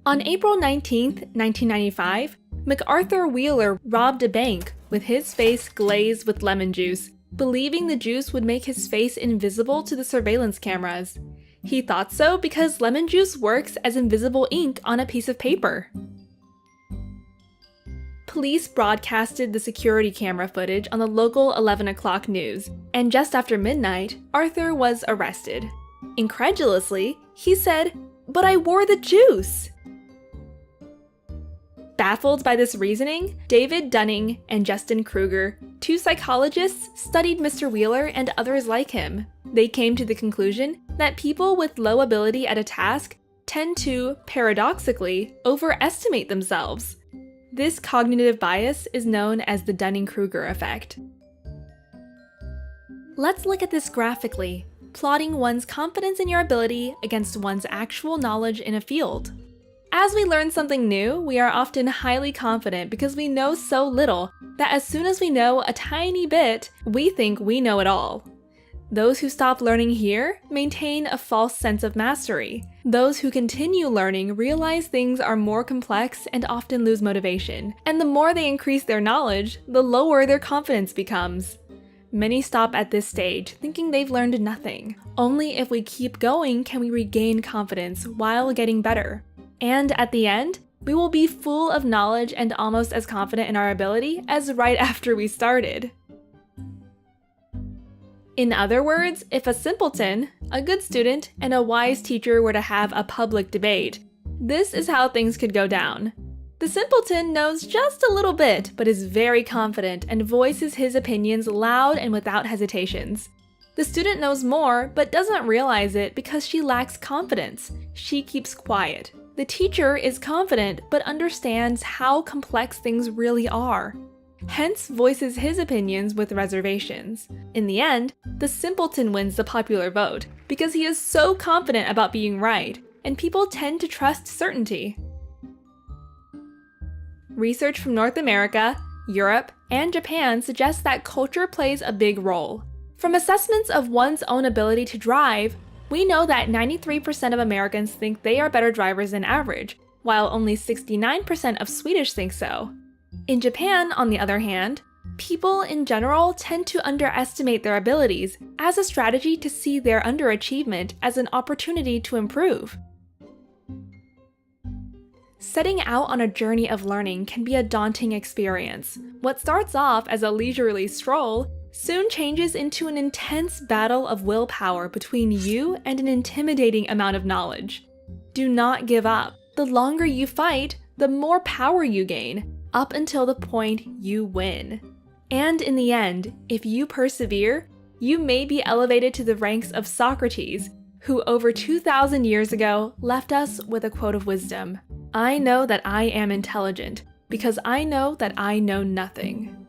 On April 19, 1995, McArthur Wheeler robbed a bank with his face glazed with lemon juice, believing the juice would make his face invisible to the surveillance cameras. He thought so because lemon juice works as invisible ink on a piece of paper. Police broadcasted the security camera footage on the local 11 o'clock news, and just after midnight, Arthur was arrested. Incredulously, he said, "But I wore the juice!" Baffled by this reasoning, David Dunning and Dunning-Kruger, two psychologists, studied Mr. Wheeler and others like him. They came to the conclusion that people with low ability at a task tend to, paradoxically, overestimate themselves. This cognitive bias is known as the Dunning-Kruger Effect. Let's look at this graphically, plotting one's confidence in your ability against one's actual knowledge in a field. As we learn something new, we are often highly confident because we know so little that as soon as we know a tiny bit, we think we know it all. Those who stop learning here maintain a false sense of mastery. Those who continue learning realize things are more complex and often lose motivation. And the more they increase their knowledge, the lower their confidence becomes. Many stop at this stage, thinking they've learned nothing. Only if we keep going can we regain confidence while getting better. And at the end, we will be full of knowledge and almost as confident in our ability as right after we started. In other words, if a simpleton, a good student, and a wise teacher were to have a public debate, this is how things could go down. The simpleton knows just a little bit, but is very confident and voices his opinions loud and without hesitations. The student knows more, but doesn't realize it because she lacks confidence. She keeps quiet. The teacher is confident, but understands how complex things really are. Hence voices his opinions with reservations. In the end, the simpleton wins the popular vote because he is so confident about being right, and people tend to trust certainty. Research from North America, Europe, and Japan suggests that culture plays a big role. From assessments of one's own ability to drive, we know that 93% of Americans think they are better drivers than average, while only 69% of Swedish think so. In Japan, on the other hand, people in general tend to underestimate their abilities as a strategy to see their underachievement as an opportunity to improve. Setting out on a journey of learning can be a daunting experience. What starts off as a leisurely stroll soon changes into an intense battle of willpower between you and an intimidating amount of knowledge. Do not give up. The longer you fight, the more power you gain, up until the point you win. And in the end, if you persevere, you may be elevated to the ranks of Socrates, who over 2,000 years ago left us with a quote of wisdom: "I know that I am intelligent, because I know that I know nothing."